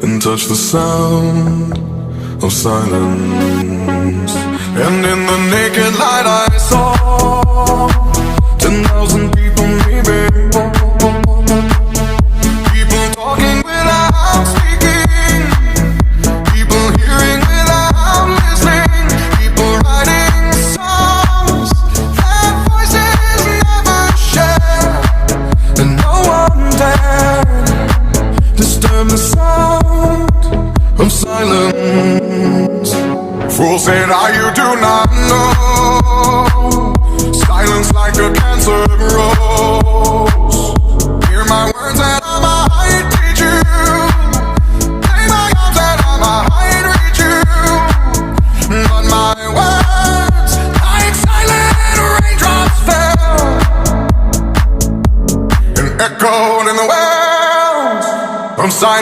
and touch the sound of silence. And in the naked light I saw 10,000 people, maybe. People talking without speaking, people hearing without listening, people writing songs that voices never share, and no one dared disturb the sound of silence. Fools said, you do not know, silence like a cancer grows.